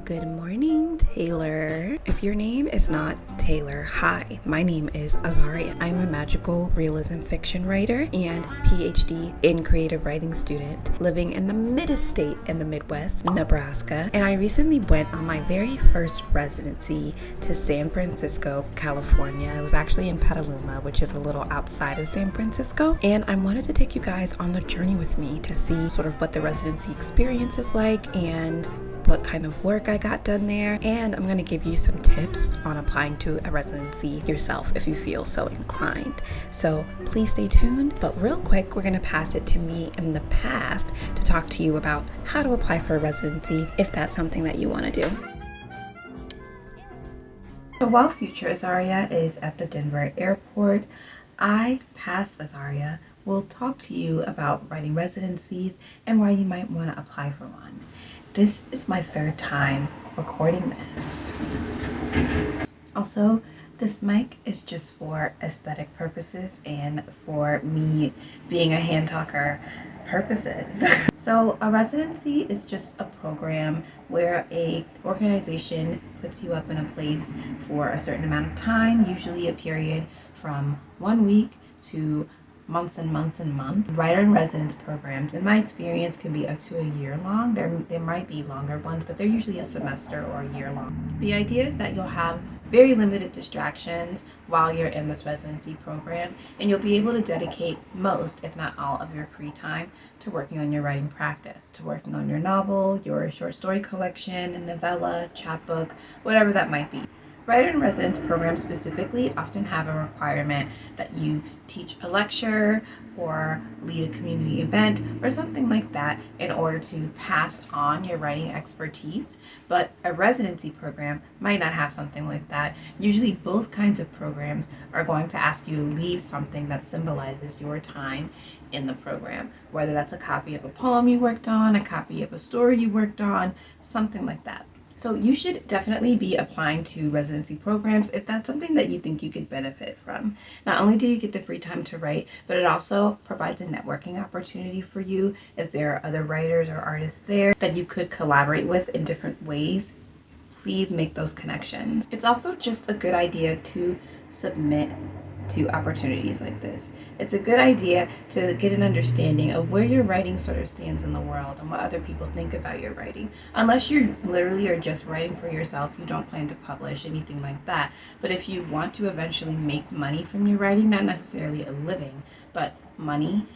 Good morning, Taylor. If your name is not Taylor, hi, my name is Azaria. I'm a magical realism fiction writer and PhD in creative writing student living in the middest state in the Midwest, Nebraska. And I recently went on my very first residency to San Francisco, California. It was actually in Petaluma, which is a little outside of San Francisco. And I wanted to take you guys on the journey with me to see sort of what the residency experience is like and what kind of work I got done there, and I'm going to give you some tips on applying to a residency yourself if you feel so inclined. So please stay tuned, but real quick, we're going to pass it to me in the past to talk to you about how to apply for a residency if that's something that you want to do. So while future Azaria is at the Denver airport, I, past Azaria, will talk to you about writing residencies and why you might want to apply for one. This is my third time recording this. Also, this mic is just for aesthetic purposes and for me being a hand talker purposes. So a residency is just a program where a organization puts you up in a place for a certain amount of time, usually a period from 1 week to months and months and months. Writer in residence programs, in my experience, can be up to a year long. There might be longer ones, but they're usually a semester or a year long. The idea is that you'll have very limited distractions while you're in this residency program, and you'll be able to dedicate most, if not all, of your free time to working on your writing practice, to working on your novel, your short story collection, a novella, chapbook, whatever that might be. Writer in residence programs specifically often have a requirement that you teach a lecture or lead a community event or something like that in order to pass on your writing expertise, but a residency program might not have something like that. Usually both kinds of programs are going to ask you to leave something that symbolizes your time in the program, whether that's a copy of a poem you worked on, a copy of a story you worked on, something like that. So you should definitely be applying to residency programs if that's something that you think you could benefit from. Not only do you get the free time to write, but it also provides a networking opportunity for you if there are other writers or artists there that you could collaborate with in different ways. Please make those connections. It's also just a good idea to submit to opportunities like this. It's a good idea to get an understanding of where your writing sort of stands in the world and what other people think about your writing. Unless you literally are just writing for yourself, you don't plan to publish anything like that. But if you want to eventually make money from your writing, not necessarily a living, but money,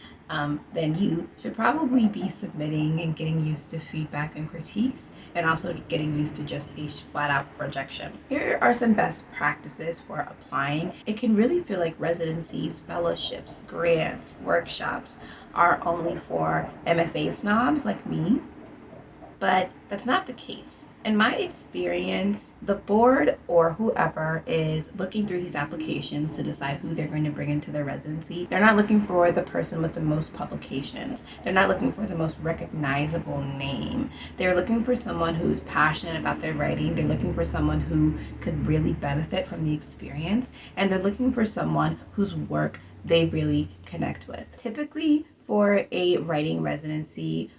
then you should probably be submitting and getting used to feedback and critiques, and also getting used to just a flat-out rejection. Here are some best practices for applying. It can really feel like residencies, fellowships, grants, workshops are only for MFA snobs like me, but that's not the case. In my experience, the board or whoever is looking through these applications to decide who they're going to bring into their residency, they're not looking for the person with the most publications. They're not looking for the most recognizable name. They're looking for someone who's passionate about their writing. They're looking for someone who could really benefit from the experience. And they're looking for someone whose work they really connect with. Typically, for a writing residency,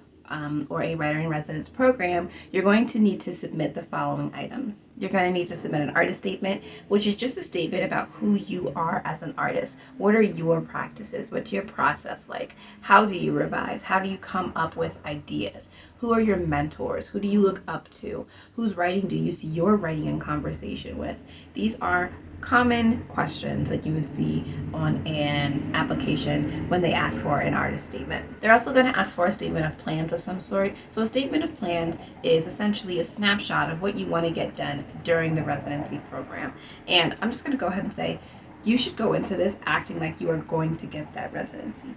or a writer in residence program, you're going to need to submit the following items. You're going to need to submit an artist statement, which is just a statement about who you are as an artist. What are your practices? What's your process like? How do you revise? How do you come up with ideas? Who are your mentors? Who do you look up to? Whose writing do you see your writing in conversation with? These are common questions that you would see on an application when they ask for an artist statement. They're also going to ask for a statement of plans of some sort. So a statement of plans is essentially a snapshot of what you want to get done during the residency program. And I'm just going to go ahead and say, you should go into this acting like you are going to get that residency.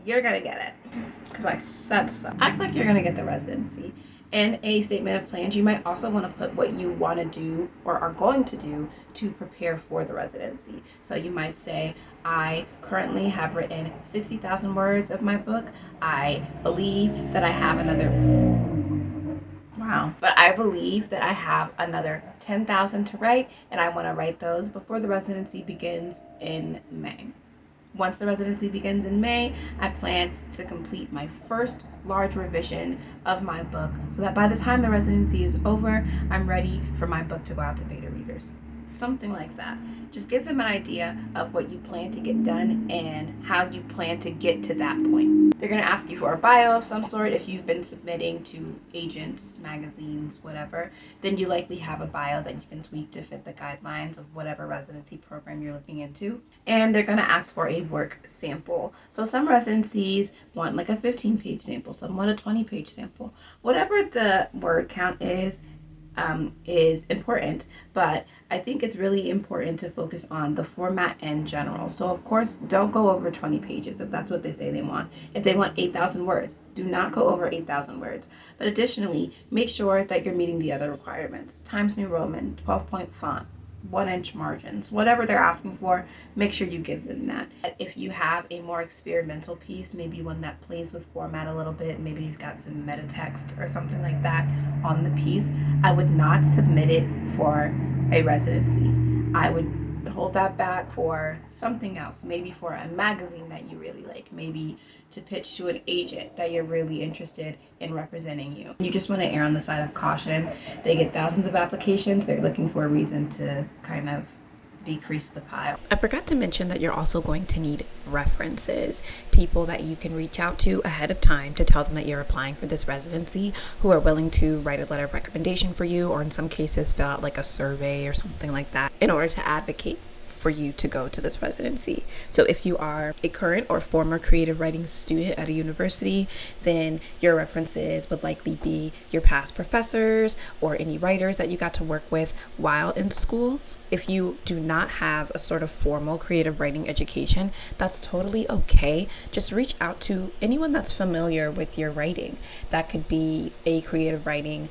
You're going to get it, because I said so. Act like you're going to get the residency. In a statement of plans, you might also want to put what you want to do or are going to do to prepare for the residency. So you might say, I currently have written 60,000 words of my book. I believe that I have another 10,000 to write, and I want to write those before the residency begins in May. Once the residency begins in May, I plan to complete my first large revision of my book so that by the time the residency is over, I'm ready for my book to go out to beta readers. Something like that. Just give them an idea of what you plan to get done and how you plan to get to that point. They're going to ask you for a bio of some sort. If you've been submitting to agents, magazines, whatever, then you likely have a bio that you can tweak to fit the guidelines of whatever residency program you're looking into. And they're going to ask for a work sample. So some residencies want like a 15-page sample, some want a 20-page sample. Whatever the word count is important, but I think it's really important to focus on the format in general. So of course, don't go over 20 pages if that's what they say they want. If they want 8,000 words, do not go over 8,000 words. But additionally, make sure that you're meeting the other requirements. Times New Roman, 12-point font, 1-inch margins, whatever they're asking for, make sure you give them that. If you have a more experimental piece, maybe one that plays with format a little bit, maybe you've got some meta text or something like that on the piece, I would not submit it for a residency. I would hold that back for something else, maybe for a magazine that you really like, maybe to pitch to an agent that you're really interested in representing you. You just want to err on the side of caution. They get thousands of applications. They're looking for a reason to kind of decrease the pile. I forgot to mention that you're also going to need references, people that you can reach out to ahead of time to tell them that you're applying for this residency, who are willing to write a letter of recommendation for you, or in some cases fill out like a survey or something like that in order to advocate for you to go to this residency. So if you are a current or former creative writing student at a university, then your references would likely be your past professors or any writers that you got to work with while in school. If you do not have a sort of formal creative writing education, that's totally okay. Just reach out to anyone that's familiar with your writing. That could be a creative writing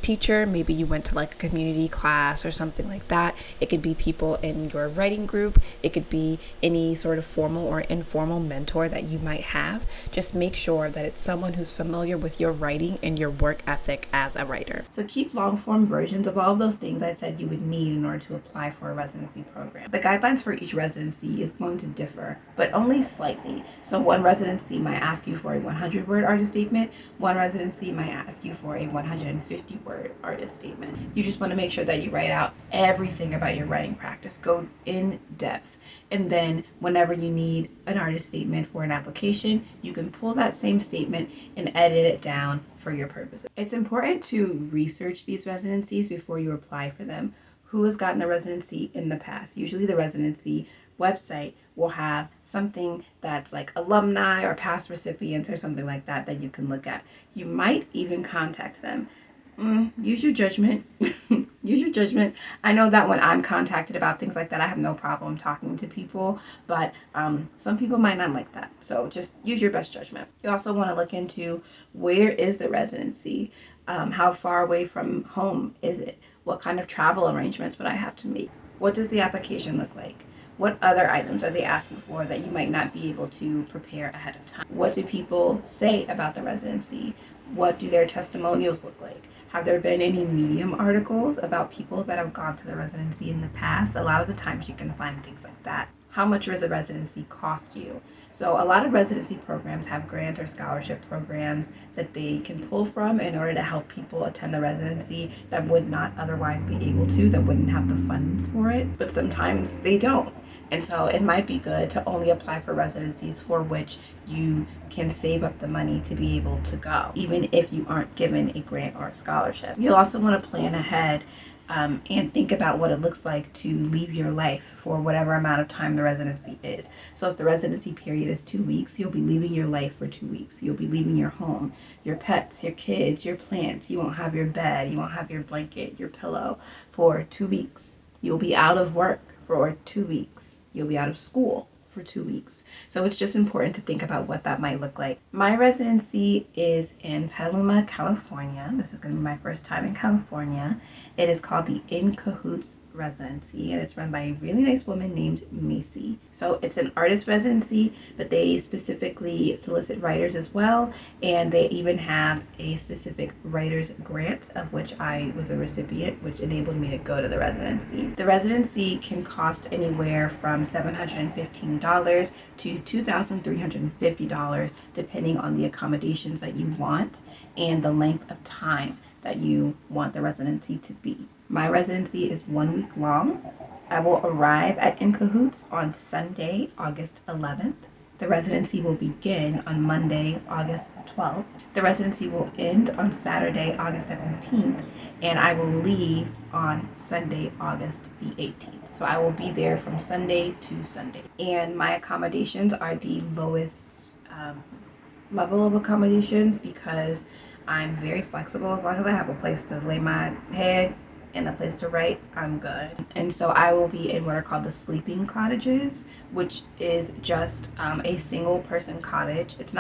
teacher. Maybe you went to like a community class or something like that. It could be people in your writing group. It could be any sort of formal or informal mentor that you might have. Just make sure that it's someone who's familiar with your writing and your work ethic as a writer. So keep long form versions of all of those things I said you would need in order to apply for a residency program. The guidelines for each residency is going to differ, but only slightly. So one residency might ask you for a 100-word artist statement. One residency might ask you for a 150-word artist statement. You just want to make sure that you write out everything about your writing practice. Go in depth. And then whenever you need an artist statement for an application, you can pull that same statement and edit it down for your purposes. It's important to research these residencies before you apply for them. Who has gotten the residency in the past? Usually the residency website will have something that's like alumni or past recipients or something like that that you can look at. You might even contact them. Use your judgment. Use your judgment. I know that when I'm contacted about things like that, I have no problem talking to people, but some people might not like that. So just use your best judgment. You also want to look into, where is the residency? How far away from home is it? What kind of travel arrangements would I have to make? What does the application look like? What other items are they asking for that you might not be able to prepare ahead of time? What do people say about the residency? What do their testimonials look like? Have there been any Medium articles about people that have gone to the residency in the past? A lot of the times you can find things like that. How much will the residency cost you? So a lot of residency programs have grant or scholarship programs that they can pull from in order to help people attend the residency that would not otherwise be able to, that wouldn't have the funds for it. But sometimes they don't. And so it might be good to only apply for residencies for which you can save up the money to be able to go, even if you aren't given a grant or a scholarship. You'll also want to plan ahead and think about what it looks like to leave your life for whatever amount of time the residency is. So if the residency period is 2 weeks, you'll be leaving your life for 2 weeks. You'll be leaving your home, your pets, your kids, your plants. You won't have your bed, you won't have your blanket, your pillow for 2 weeks. You'll be out of work for 2 weeks. You'll be out of school for 2 weeks. So it's just important to think about what that might look like. My residency is in Petaluma, California. This is going to be my first time in California. It is called the In Cahoots residency, and it's run by a really nice woman named Macy. So it's an artist residency, but they specifically solicit writers as well, and they even have a specific writer's grant, of which I was a recipient, which enabled me to go to the residency. The residency can cost anywhere from $715 to $2,350, depending on the accommodations that you want and the length of time that you want the residency to be. My residency is 1 week long. I will arrive at In Cahoots on Sunday, August 11th. The residency will begin on Monday, August 12th. The residency will end on Saturday, August 17th, and I will leave on Sunday, August the 18th. So I will be there from Sunday to Sunday. And my accommodations are the lowest level of accommodations because I'm very flexible. As long as I have a place to lay my head and a place to write, I'm good. And so I will be in what are called the sleeping cottages, which is just a single person cottage. It's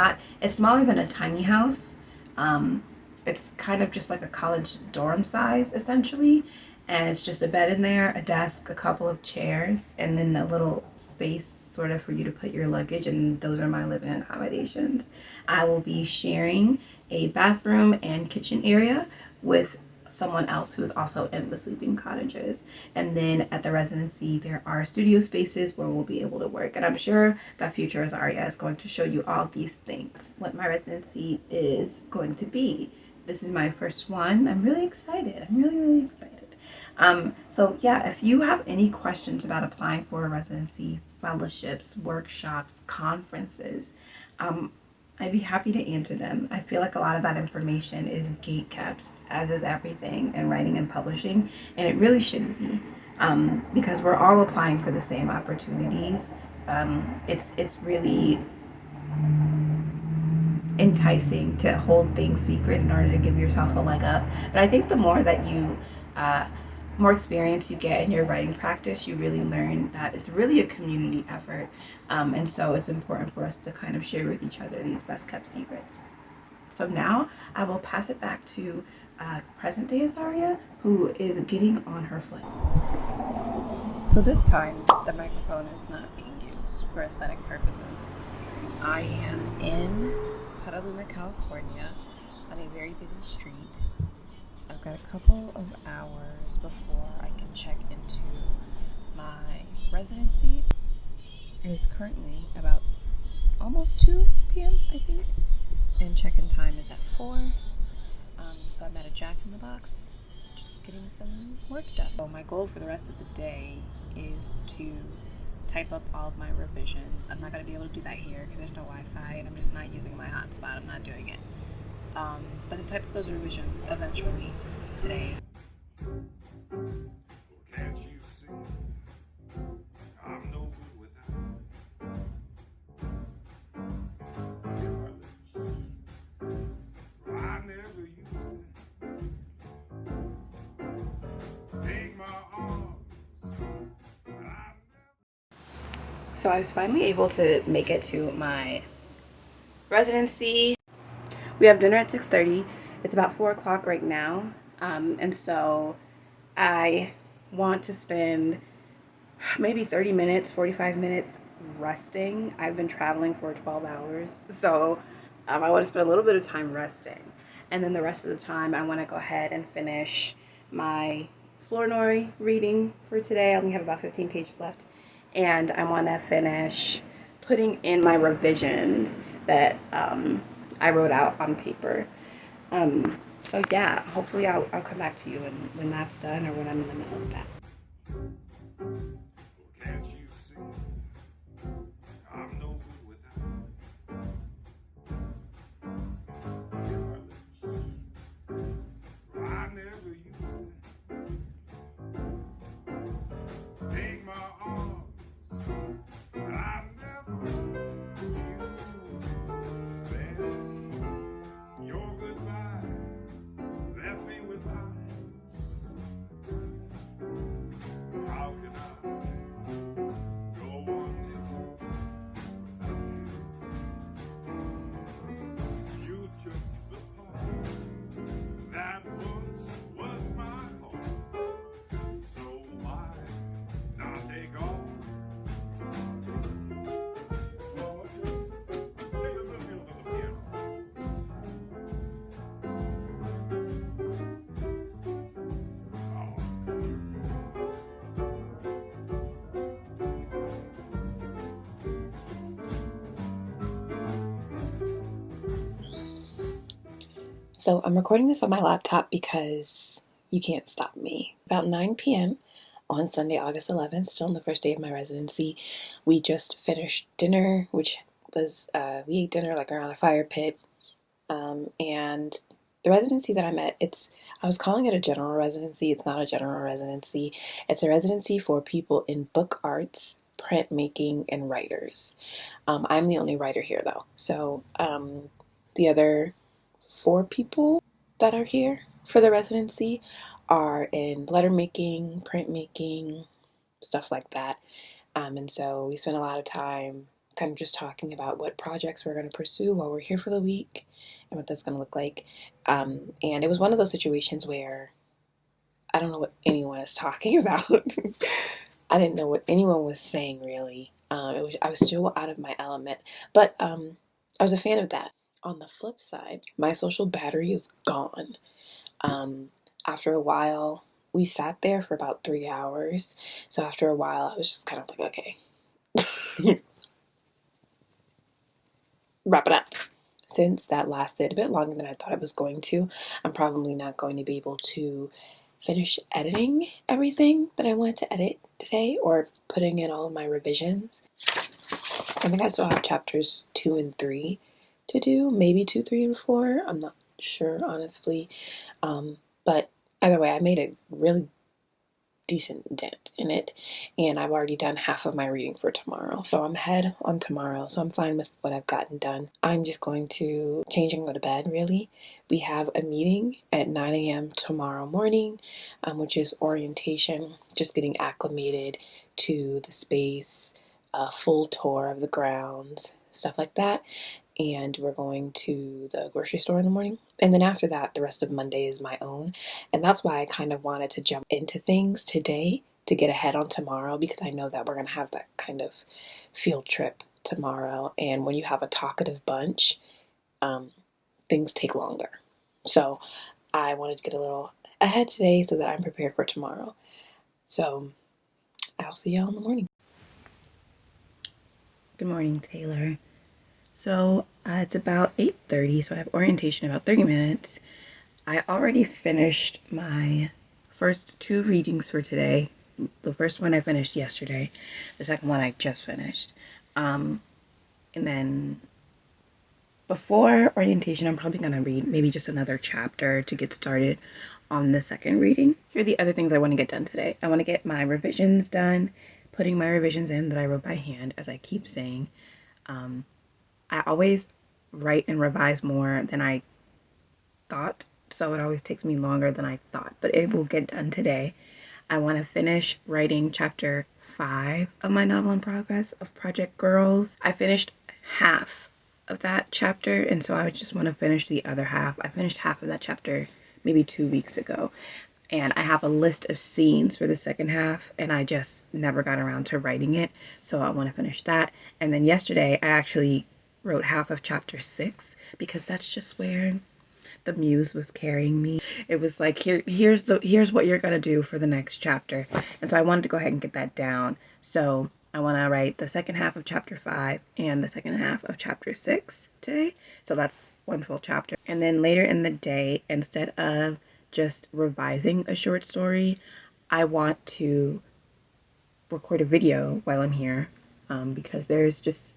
smaller than a tiny house. It's kind of just like a college dorm size, essentially. And it's just a bed in there, a desk, a couple of chairs, and then a little space sort of for you to put your luggage, and those are my living accommodations. I will be sharing a bathroom and kitchen area with someone else who is also in the sleeping cottages. And then at the residency, there are studio spaces where we'll be able to work. And I'm sure that future Azaria is going to show you all these things, what my residency is going to be. This is my first one. I'm really excited. I'm really, really excited. So yeah, if you have any questions about applying for a residency, fellowships, workshops, conferences, I'd be happy to answer them. I feel like a lot of that information is gatekept, as is everything in writing and publishing, and it really shouldn't be, because we're all applying for the same opportunities. It's really enticing to hold things secret in order to give yourself a leg up. But I think the more that you more experience you get in your writing practice, you really learn that it's really a community effort. And so it's important for us to kind of share with each other these best kept secrets. So now I will pass it back to present day Azaria, who is getting on her flight. So this time, the microphone is not being used for aesthetic purposes. I am in Petaluma, California, on a very busy street. I've got a couple of hours before I can check into my residency. It is currently about almost 2 p.m., I think, and check-in time is at 4. So I'm at a Jack in the Box, just getting some work done. So my goal for the rest of the day is to type up all of my revisions. I'm not going to be able to do that here because there's no Wi-Fi and I'm just not using my hotspot. I'm not doing it. But to type up those revisions eventually today. Can't you see I'm no good without your lips? I never used to take my arms. So I was finally able to make it to my residency. We have dinner at 6:30. It's about 4 o'clock right now. And so I want to spend maybe 30 minutes, 45 minutes resting. I've been traveling for 12 hours. So I want to spend a little bit of time resting. And then the rest of the time, I want to go ahead and finish my Flournoy reading for today. I only have about 15 pages left. And I want to finish putting in my revisions that I wrote out on paper. So yeah, hopefully I'll come back to you when that's done or when I'm in the middle of that. Can't you see I'm no good without your lips? I never used to take my arms. I never used them. Your goodbye left me with eyes So I'm recording this on my laptop because you can't stop me. About 9 p.m. on Sunday, August 11th, still on the first day of my residency, we just finished dinner, which was, we ate dinner like around a fire pit. And the residency that I'm at, I was calling it a general residency. It's not a general residency. It's a residency for people in book arts, printmaking, and writers. I'm the only writer here though. So the other 4 people that are here for the residency are in letter making, printmaking, stuff like that. And so we spent a lot of time kind of just talking about what projects we're going to pursue while we're here for the week and what that's going to look like. And it was one of those situations where I don't know what anyone is talking about. I didn't know what anyone was saying really. I was still out of my element, but I was a fan of that. On the flip side, my social battery is gone. After a while, we sat there for about 3 hours. So after a while, I was just kind of like, okay, wrap it up. Since that lasted a bit longer than I thought it was going to, I'm probably not going to be able to finish editing everything that I wanted to edit today or putting in all of my revisions. I think I still have chapters 2 and 3 to do, maybe 2, 3, and 4. I'm not sure, honestly. But either way, I made a really decent dent in it, and I've already done half of my reading for tomorrow. So I'm ahead on tomorrow, so I'm fine with what I've gotten done. I'm just going to change and go to bed, really. We have a meeting at 9 a.m. tomorrow morning, which is orientation, just getting acclimated to the space, a full tour of the grounds, stuff like that. And we're going to the grocery store in the morning. And then after that, the rest of Monday is my own. And that's why I kind of wanted to jump into things today to get ahead on tomorrow, because I know that we're going to have that kind of field trip tomorrow. And when you have a talkative bunch, things take longer. So I wanted to get a little ahead today so that I'm prepared for tomorrow. So I'll see y'all in the morning. Good morning, Taylor. So it's about 8:30, so I have orientation in about 30 minutes. I already finished my first 2 readings for today. The first one I finished yesterday. The second one I just finished. And then before orientation, I'm probably going to read maybe just another chapter to get started on the second reading. Here are the other things I want to get done today. I want to get my revisions done, putting my revisions in that I wrote by hand, as I keep saying. I always write and revise more than I thought, so it always takes me longer than I thought, but it will get done today. I want to finish writing chapter 5 of my novel in progress of Project Girls. I finished half of that chapter, and so I just want to finish the other half. I finished half of that chapter maybe 2 weeks ago, and I have a list of scenes for the second half, and I just never got around to writing it, so I want to finish that. And then yesterday I actually wrote half of chapter 6, because that's just where the muse was carrying me. It was like, here's what you're gonna do for the next chapter. And so I wanted to go ahead and get that down. So I want to write the second half of chapter 5 and the second half of chapter 6 today. So that's one full chapter. And then later in the day, instead of just revising a short story, I want to record a video while I'm here, because there's just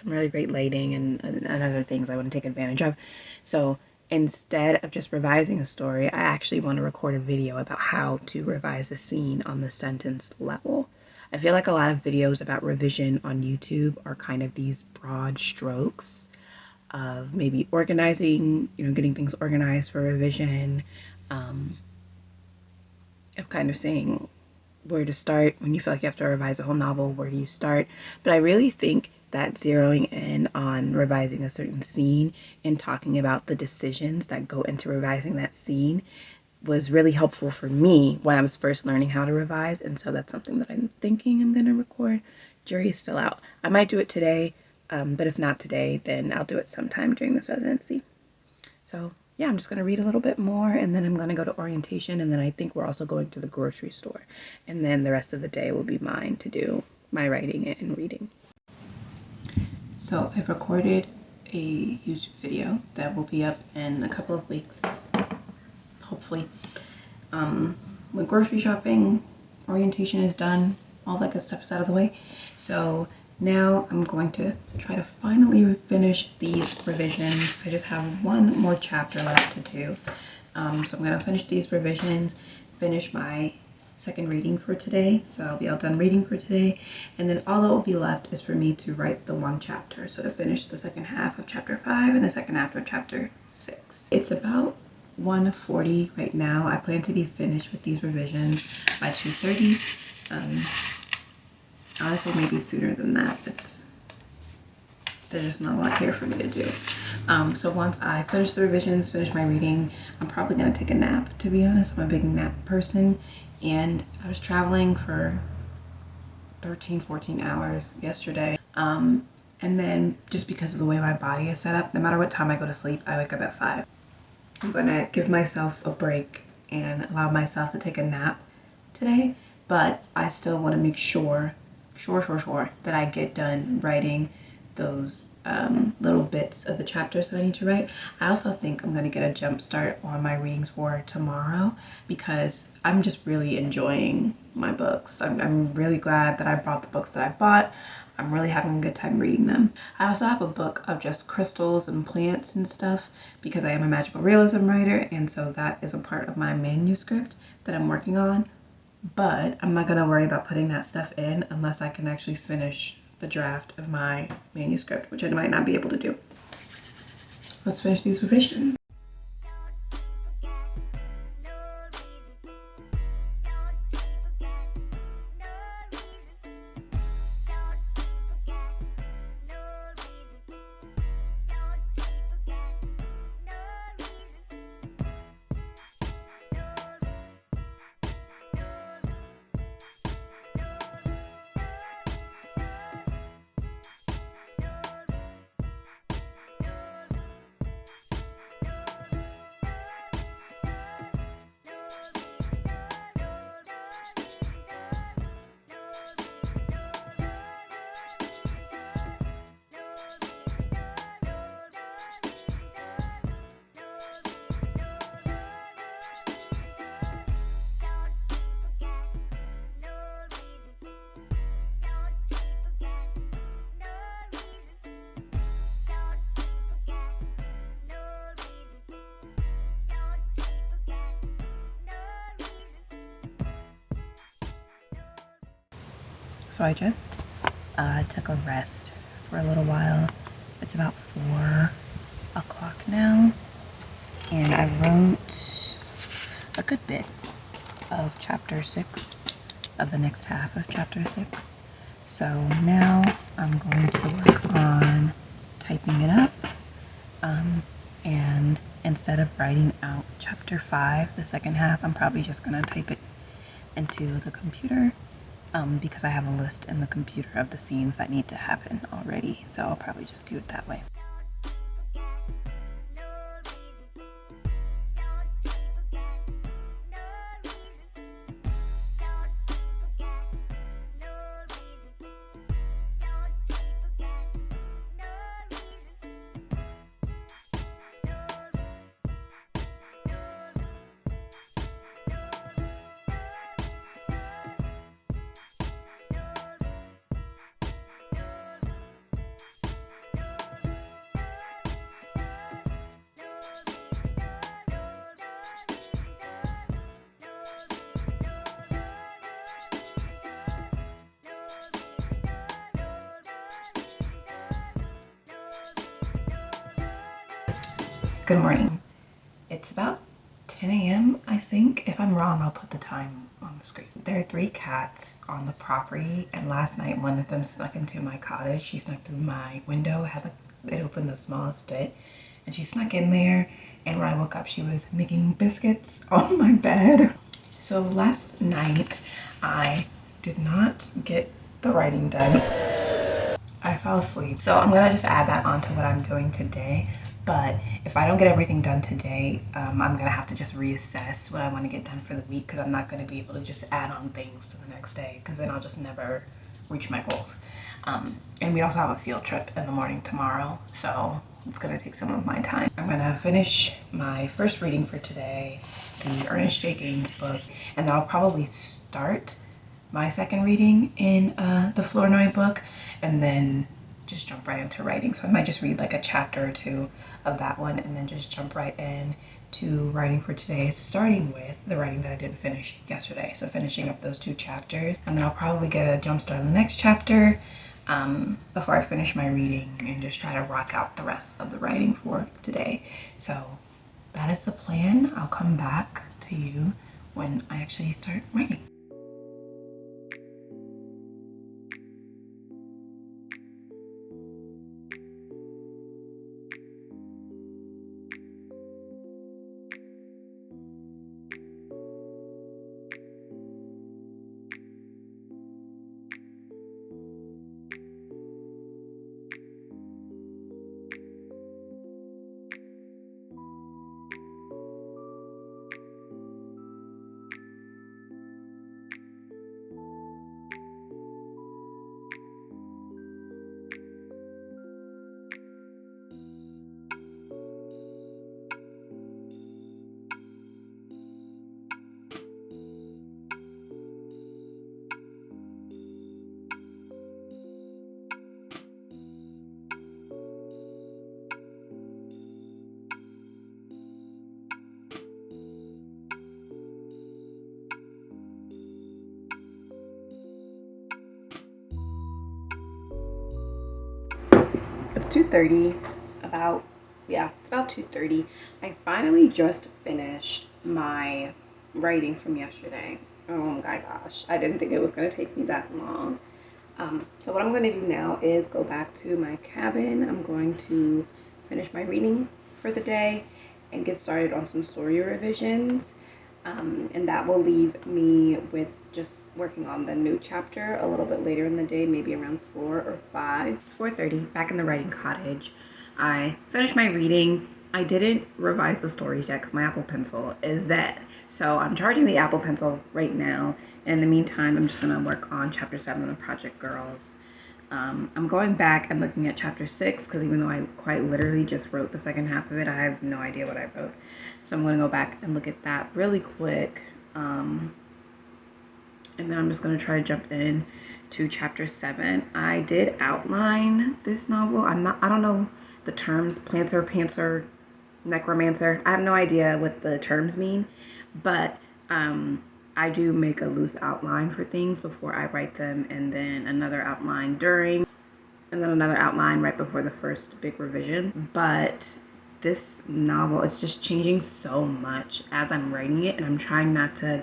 some really great lighting and other things I want to take advantage of. So instead of just revising a story, I actually want to record a video about how to revise a scene on the sentence level. I feel like a lot of videos about revision on YouTube are kind of these broad strokes of maybe organizing, getting things organized for revision, of kind of saying where to start when you feel like you have to revise a whole novel. Where do you start? But I really think that zeroing in on revising a certain scene and talking about the decisions that go into revising that scene was really helpful for me when I was first learning how to revise. And so that's something that I'm thinking I'm going to record. Jury is still out. I might do it today, but if not today, then I'll do it sometime during this residency. So yeah, I'm just going to read a little bit more, and then I'm going to go to orientation, and then I think we're also going to the grocery store. And then the rest of the day will be mine to do my writing and reading. So I've recorded a YouTube video that will be up in a couple of weeks, hopefully. When grocery shopping, orientation is done, all that good stuff is out of the way. So now I'm going to try to finally finish these revisions. I just have one more chapter left to do. So I'm gonna finish these revisions, finish my second reading for today. So I'll be all done reading for today. And then all that will be left is for me to write the one chapter. So to finish the second half of chapter 5 and the second half of chapter 6. It's about 1:40 right now. I plan to be finished with these revisions by 2:30. Honestly, maybe sooner than that. There's just not a lot here for me to do. So once I finish the revisions, finish my reading, I'm probably gonna take a nap, to be honest. I'm a big nap person, and I was traveling for 13, 14 hours yesterday. And then just because of the way my body is set up, no matter what time I go to sleep, I wake up at 5. I'm gonna give myself a break and allow myself to take a nap today, but I still wanna make sure that I get done writing those little bits of the chapters that I need to write. I also think I'm gonna get a jump start on my readings for tomorrow because I'm just really enjoying my books. I'm really glad that I bought the books that I bought. I'm really having a good time reading them. I also have a book of just crystals and plants and stuff because I am a magical realism writer, and so that is a part of my manuscript that I'm working on. But I'm not gonna worry about putting that stuff in unless I can actually finish the draft of my manuscript, which I might not be able to do. Let's finish these revisions. So I just took a rest for a little while. It's about 4 o'clock now, and I wrote a good bit of chapter 6, of the next half of chapter 6. So now I'm going to work on typing it up, and instead of writing out chapter 5, the second half, I'm probably just gonna type it into the computer. Because I have a list in the computer of the scenes that need to happen already, so I'll probably just do it that way. Good morning. It's about 10 a.m. I think. If I'm wrong, I'll put the time on the screen. There are 3 cats on the property, and last night one of them snuck into my cottage. She snuck through my window. It opened the smallest bit, and she snuck in there, and when I woke up she was making biscuits on my bed. So last night I did not get the writing done. I fell asleep. So I'm gonna just add that onto what I'm doing today. But if I don't get everything done today, I'm gonna have to just reassess what I want to get done for the week, because I'm not gonna be able to just add on things to the next day, because then I'll just never reach my goals. And we also have a field trip in the morning tomorrow, so it's gonna take some of my time. I'm gonna finish my first reading for today, the Ernest J. Gaines book, and then I'll probably start my second reading in the Flournoy book, and then just jump right into writing. So I might just read like a chapter or two of that one and then just jump right in to writing for today, starting with the writing that I didn't finish yesterday. So finishing up those 2 chapters, and then I'll probably get a jump start on the next chapter before I finish my reading and just try to rock out the rest of the writing for today. So that is the plan. I'll come back to you when I actually start writing. It's 2:30, it's about 2:30. I finally just finished my writing from yesterday. Oh my gosh, I didn't think it was going to take me that long. So what I'm going to do now is go back to my cabin. I'm going to finish my reading for the day and get started on some story revisions. And that will leave me with just working on the new chapter a little bit later in the day, maybe around 4 or 5. It's 4:30, back in the writing cottage. I finished my reading. I didn't revise the stories yet because my Apple Pencil is dead. So I'm charging the Apple Pencil right now. In the meantime, I'm just going to work on chapter 7 of Project Girls. I'm going back and looking at chapter 6 because even though I quite literally just wrote the second half of it, I have no idea what I wrote. So I'm going to go back and look at that really quick. And then I'm just going to try to jump in to chapter 7. I did outline this novel. I don't know the terms, planter, pantser, necromancer. I have no idea what the terms mean, but I do make a loose outline for things before I write them, and then another outline during, and then another outline right before the first big revision. But this novel is just changing so much as I'm writing it, and I'm trying not to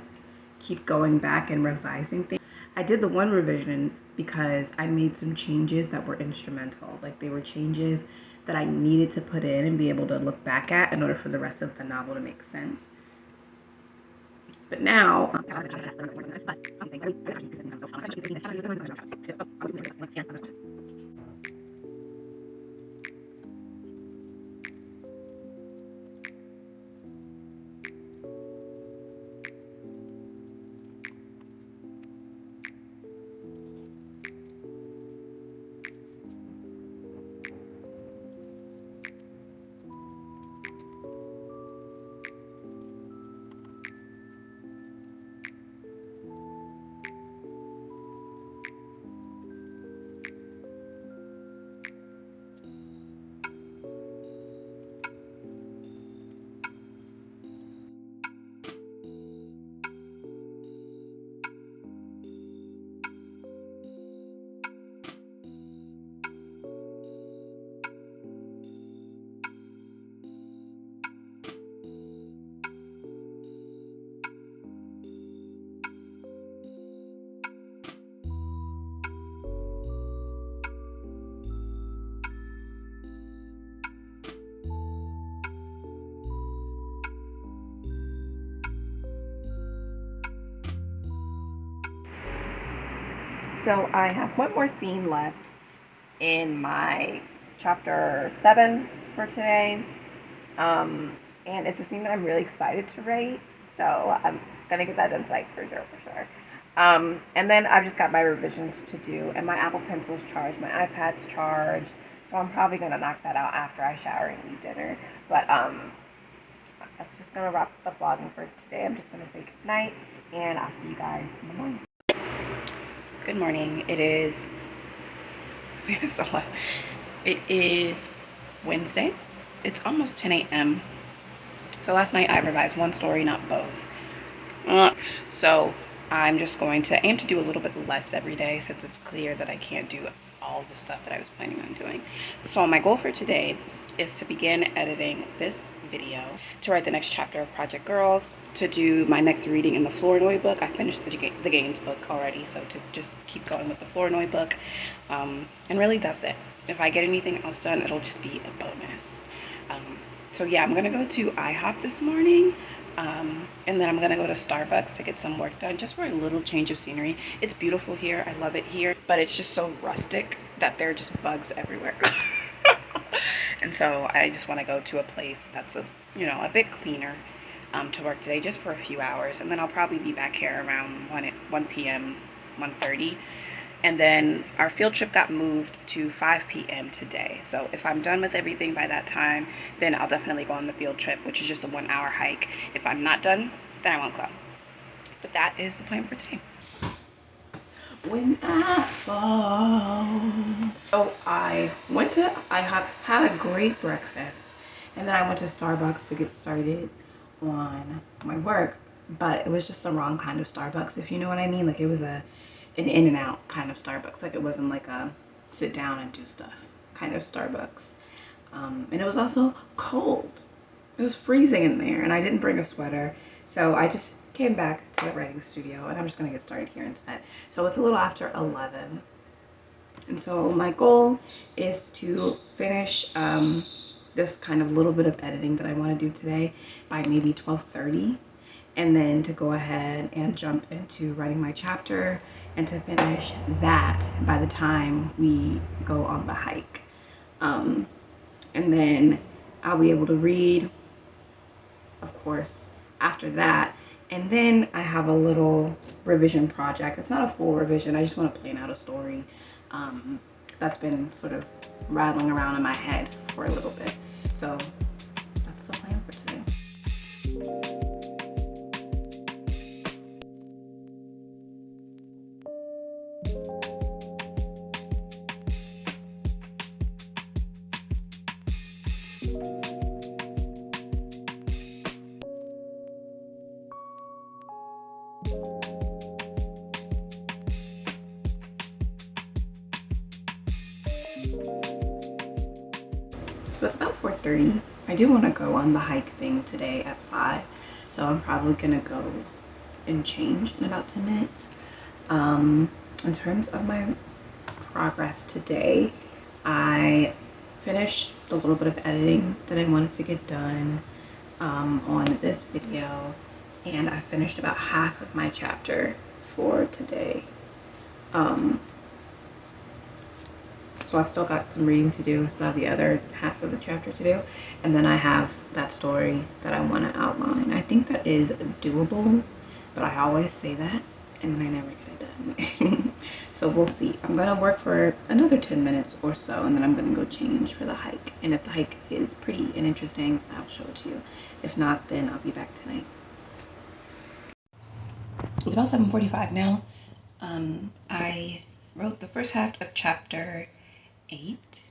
keep going back and revising things. I did the one revision because I made some changes that were instrumental. Like, they were changes that I needed to put in and be able to look back at in order for the rest of the novel to make sense. But now, so I have one more scene left in my chapter 7 for today. And it's a scene that I'm really excited to write. So I'm going to get that done tonight for sure. And then I've just got my revisions to do, and my Apple Pencil's charged, my iPad's charged, so I'm probably gonna knock that out after I shower and eat dinner. But that's just gonna wrap the vlogging for today. I'm just gonna say good night, and I'll see you guys in the morning. Good morning. It is it is Wednesday. It's almost 10 a.m. So last night I revised one story, not both. So I'm just going to aim to do a little bit less every day, since it's clear that I can't do all the stuff that I was planning on doing. So my goal for today is to begin editing this video, to write the next chapter of Project Girls, to do my next reading in the Flournoy book. I finished the Gaines book already, so to just keep going with the Flournoy book. And really that's it. If I get anything else done, it'll just be a bonus. So yeah, I'm gonna go to IHOP this morning. And then I'm gonna go to Starbucks to get some work done, just for a little change of scenery. It's beautiful here, I love it here, but it's just so rustic that there are just bugs everywhere. And so I just want to go to a place that's a bit cleaner to work today, just for a few hours, and then I'll probably be back here around 1 p.m. 1:30. And then our field trip got moved to 5 p.m. today. So if I'm done with everything by that time, then I'll definitely go on the field trip, which is just a 1-hour hike. If I'm not done, then I won't go. But that is the plan for today. When I fall. So I went to IHOP, had a great breakfast, and then I went to Starbucks to get started on my work, but it was just the wrong kind of Starbucks, if you know what I mean. Like, it was an in and out kind of Starbucks. Like, it wasn't like a sit down and do stuff kind of Starbucks. And it was also cold. It was freezing in there, and I didn't bring a sweater, so I just came back to the writing studio, and I'm just gonna get started here instead. So it's a little after 11, and so my goal is to finish this kind of little bit of editing that I want to do today by maybe 12:30, and then to go ahead and jump into writing my chapter, and to finish that by the time we go on the hike. And then I'll be able to read, of course, after that. And then I have a little revision project. It's not a full revision. I just want to plan out a story that's been sort of rattling around in my head for a little bit. So that's the plan for today. So it's about 4:30. I do want to go on the hike thing today at 5, so I'm probably gonna go and change in about 10 minutes. In terms of my progress today, I finished the little bit of editing that I wanted to get done on this video, and I finished about half of my chapter for today. So I've still got some reading to do, still have the other half of the chapter to do, and then I have that story that I want to outline. I think that is doable, but I always say that and then I never get it done. So we'll see. I'm gonna work for another 10 minutes or so, and then I'm gonna go change for the hike. And if the hike is pretty and interesting, I'll show it to you. If not, then I'll be back tonight. It's about 7:45 now. I wrote the first half of chapter 8,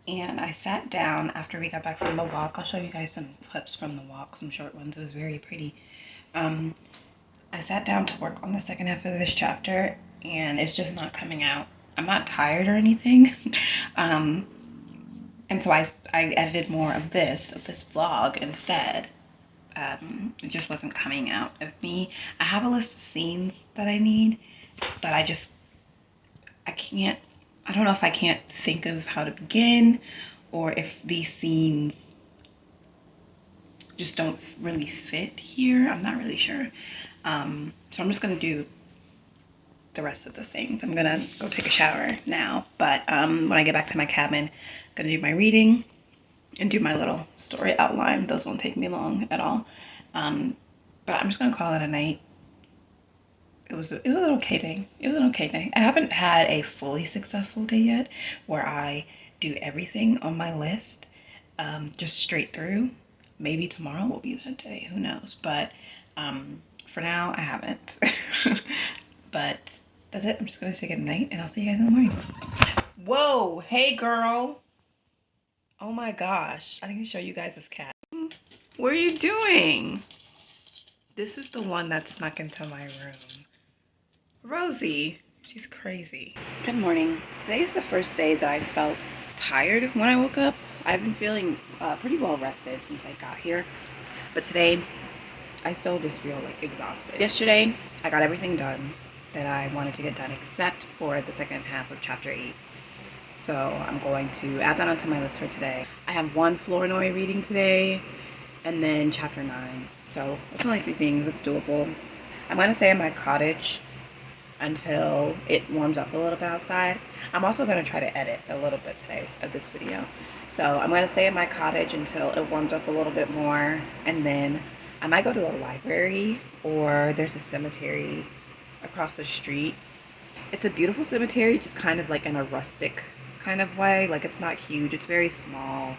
and I sat down after we got back from the walk. I'll show you guys some clips from the walk, some short ones. It was very pretty. I sat down to work on the second half of this chapter, and it's just not coming out. I'm not tired or anything. And so I edited more of this vlog instead. It just wasn't coming out of me. I have a list of scenes that I need, but I don't know if I can't think of how to begin, or if these scenes just don't really fit here. I'm not really sure. So I'm just gonna do the rest of the things. I'm gonna go take a shower now, but when I get back to my cabin, I'm gonna do my reading and do my little story outline. Those won't take me long at all. But I'm just gonna call it a night. It it was an okay day. It was an okay day. I haven't had a fully successful day yet where I do everything on my list just straight through. Maybe tomorrow will be that day. Who knows? But for now, I haven't. But that's it. I'm just gonna say good night, and I'll see you guys in the morning. Whoa! Hey, girl. Oh my gosh! I need to show you guys this cat. What are you doing? This is the one that snuck into my room. Rosie. She's crazy. Good morning. Today is the first day that I felt tired when I woke up. I've been feeling pretty well rested since I got here. But today, I still just feel like exhausted. Yesterday, I got everything done that I wanted to get done except for the second half of chapter 8. So I'm going to add that onto my list for today. I have one Flournoy reading today and then chapter 9. So it's only 3 things. It's doable. I'm going to stay in my cottage until it warms up a little bit outside. I'm also going to try to edit a little bit today of this video. So I'm going to stay in my cottage until it warms up a little bit more, and then I might go to the library, or there's a cemetery across the street. It's a beautiful cemetery, just kind of like in a rustic kind of way. Like, it's not huge, it's very small.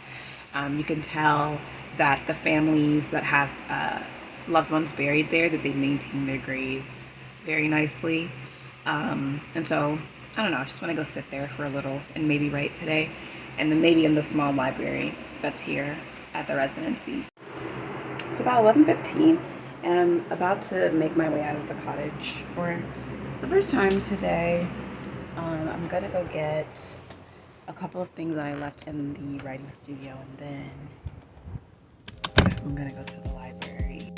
You can tell that the families that have loved ones buried there, that they maintain their graves very nicely. And so, I don't know, I just want to go sit there for a little and maybe write today. And then maybe in the small library that's here at the residency. It's about 11:15, and I'm about to make my way out of the cottage for the first time today. I'm gonna go get a couple of things that I left in the writing studio, and then I'm gonna go to the library.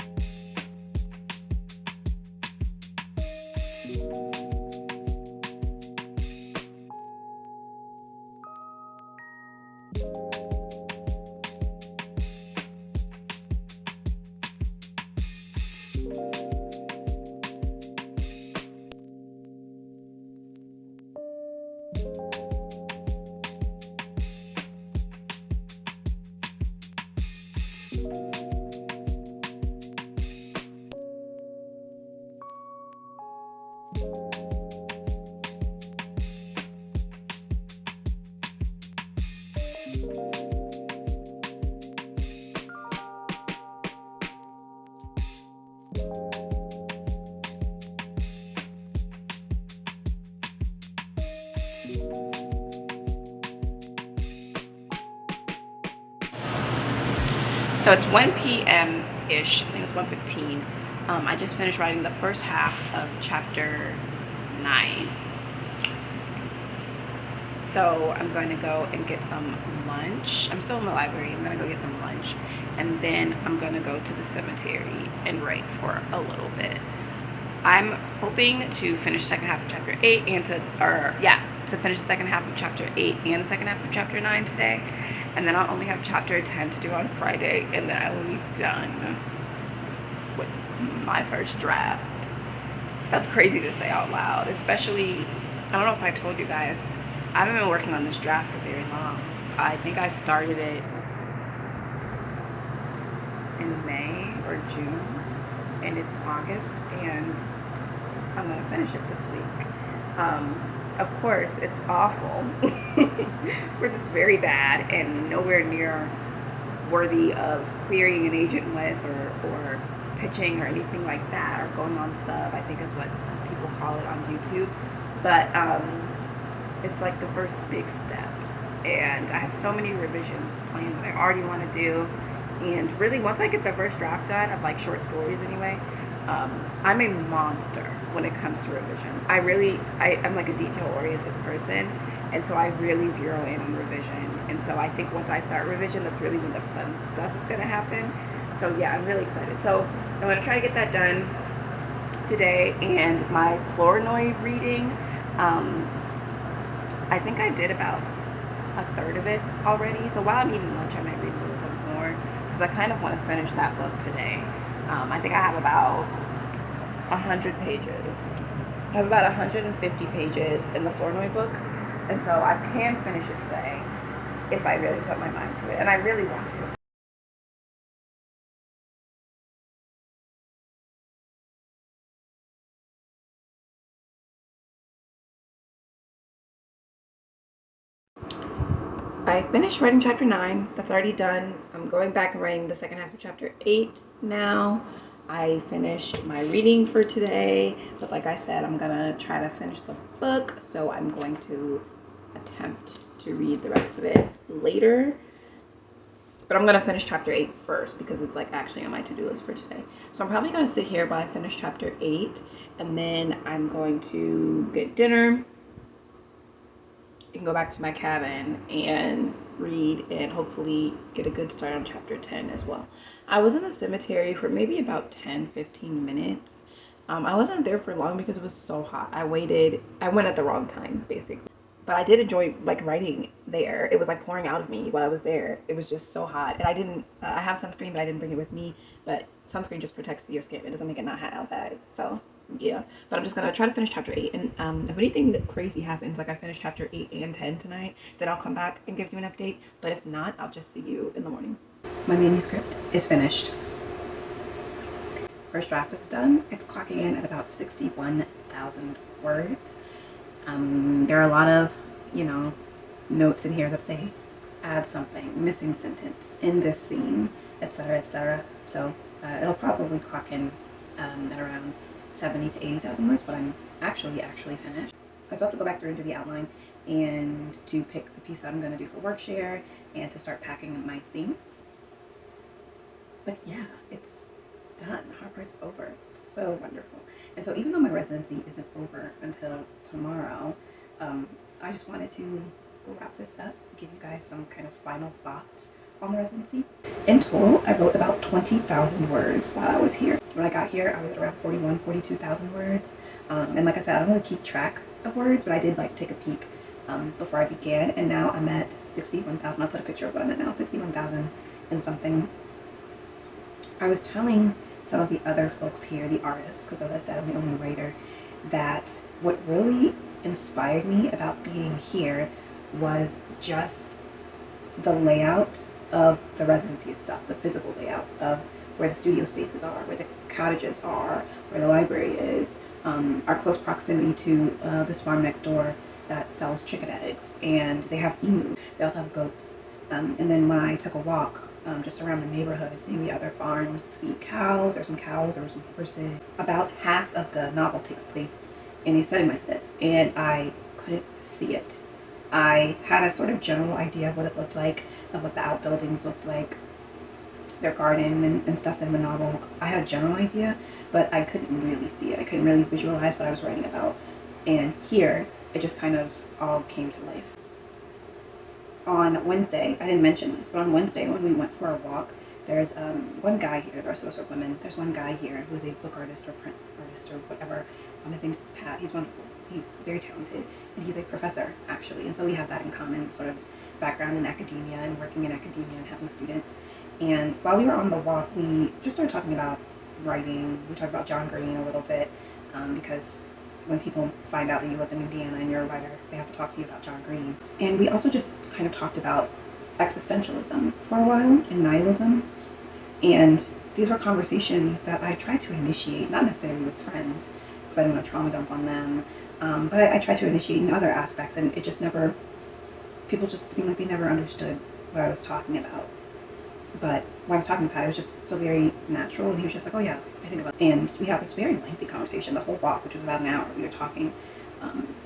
So it's 1 p.m.-ish, I think it's 1:15. I just finished writing the first half of chapter 9. So I'm going to go and get some lunch. I'm still in the library. I'm going to go get some lunch. And then I'm going to go to the cemetery and write for a little bit. I'm hoping to finish the second half of chapter 8 and to finish the second half of chapter 8 and the second half of chapter 9 today. And then I'll only have chapter 10 to do on Friday, and then I will be done with my first draft. That's crazy to say out loud, especially, I don't know if I told you guys, I haven't been working on this draft for very long. I think I started it in May or June, and it's August, and I'm gonna finish it this week. Of course, it's awful. Of course, it's very bad and nowhere near worthy of querying an agent with, or pitching or anything like that, or going on sub, I think is what people call it on YouTube. But it's like the first big step, and I have so many revisions planned that I already want to do. And really, once I get the first draft done of like short stories anyway, I'm a monster when it comes to revision. I'm like a detail-oriented person, and so I really zero in on revision. And so I think once I start revision, that's really when the fun stuff is going to happen. So yeah, I'm really excited. So I'm going to try to get that done today. And my Flournoy reading, I think I did about a third of it already. So while I'm eating lunch, I might read a little bit more, because I kind of want to finish that book today. I think I have about 100 pages. I have about 150 pages in the Flournoy book, and so I can finish it today if I really put my mind to it, and I really want to. I finished writing chapter 9. That's already done. I'm going back and writing the second half of chapter 8 now. I finished my reading for today, but like I said, I'm gonna try to finish the book, so I'm going to attempt to read the rest of it later. But I'm gonna finish chapter 8 first because it's like actually on my to-do list for today. So I'm probably gonna sit here while I finish chapter 8, and then I'm going to get dinner and go back to my cabin and read and hopefully get a good start on chapter 10 as well. I was in the cemetery for maybe about 10-15 minutes. I wasn't there for long because it was so hot. I went at the wrong time basically. But I did enjoy like writing there. It was like pouring out of me while I was there. It was just so hot. And I have sunscreen, but I didn't bring it with me. But sunscreen just protects your skin. It doesn't make it not hot outside. So yeah, but I'm just gonna try to finish chapter 8, and if anything crazy happens, like I finished chapter 8 and 10 tonight, then I'll come back and give you an update. But if not, I'll just see you in the morning. My manuscript is finished. First draft is done. It's clocking in at about 61,000 words. There are a lot of, notes in here that say add something, missing sentence, in this scene, etc., etc. So it'll probably clock in at around 70 to 80,000 words, but I'm actually finished. I still have to go back through and do the outline and to pick the piece that I'm going to do for workshare and to start packing my things. But yeah, it's done. The hard part's over. It's so wonderful. And so even though my residency isn't over until tomorrow, I just wanted to wrap this up, give you guys some kind of final thoughts on the residency. In total, I wrote about 20,000 words while I was here. When I got here, I was at around 42,000 words. And like I said, I don't really keep track of words, but I did like take a peek before I began, and now I'm at 61,000. I'll put a picture of what I'm at now, 61,000 and something. I was telling some of the other folks here, the artists, because as I said, I'm the only writer, that what really inspired me about being here was just the layout of the residency itself, the physical layout of where the studio spaces are, where the cottages are, where the library is, our close proximity to this farm next door that sells chicken eggs, and they have emu. They also have goats. And then when I took a walk just around the neighborhood, seeing the other farms, the cows, there were some horses. About half of the novel takes place in a setting like this, and I couldn't see it. I had a sort of general idea of what it looked like, of what the outbuildings looked like, their garden and stuff in the novel. I had a general idea, but I couldn't really see it. I couldn't really visualize what I was writing about. And here, it just kind of all came to life. On Wednesday, I didn't mention this, but on Wednesday when we went for a walk, there's one guy here, the rest of us are women, there's one guy here who's a book artist or print artist or whatever. His name's Pat. He's wonderful. He's very talented, and he's a professor, actually. And so we have that in common, sort of background in academia and working in academia and having students. And while we were on the walk, we just started talking about writing. We talked about John Green a little bit, because when people find out that you live in Indiana and you're a writer, they have to talk to you about John Green. And we also just kind of talked about existentialism for a while and nihilism. And these were conversations that I tried to initiate, not necessarily with friends, because I didn't want to trauma dump on them, but I tried to initiate in other aspects, and it just never, people just seemed like they never understood what I was talking about. But when I was talking to Pat, it was just so very natural, and he was just like, oh yeah, I think about it. And we had this very lengthy conversation, the whole walk, which was about an hour. We were talking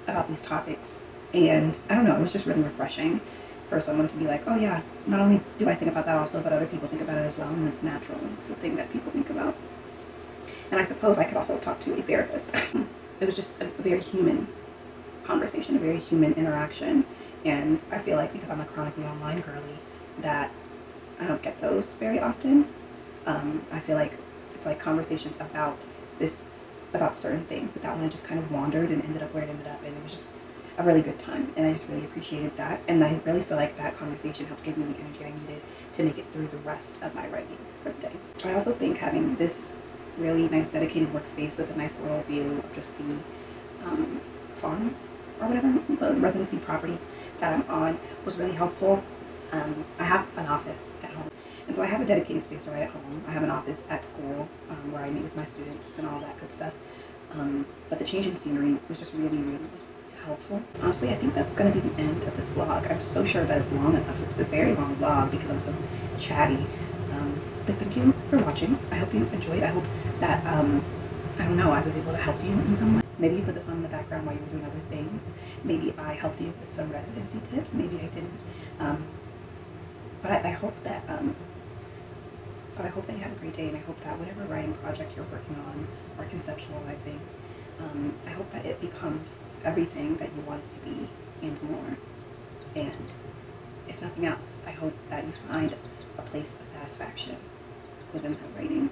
about these topics, and I don't know, it was just really refreshing for someone to be like, oh yeah, not only do I think about that also, but other people think about it as well, and it's natural. It's a thing that people think about. And I suppose I could also talk to a therapist. It was just a very human conversation, a very human interaction, and I feel like because I'm a chronically online girly, that I don't get those very often. I feel like it's like conversations about certain things, that one just kind of wandered and ended up where it ended up, and it was just a really good time, and I just really appreciated that, and I really feel like that conversation helped give me the energy I needed to make it through the rest of my writing for the day. I also think having this really nice dedicated workspace with a nice little view of just the farm or whatever, the residency property that I'm on, was really helpful. I have an office at home, and so I have a dedicated space to write at home. I have an office at school where I meet with my students and all that good stuff. But the change in scenery was just really, really helpful. Honestly, I think that's going to be the end of this vlog. I'm so sure that it's long enough. It's a very long vlog because I'm so chatty. But thank you for watching. I hope you enjoyed. I hope that, I don't know, I was able to help you in some way. Maybe you put this on in the background while you were doing other things. Maybe I helped you with some residency tips. Maybe I didn't. But I hope that you have a great day, and I hope that whatever writing project you're working on or conceptualizing, I hope that it becomes everything that you want it to be and more. And if nothing else, I hope that you find a place of satisfaction within that writing.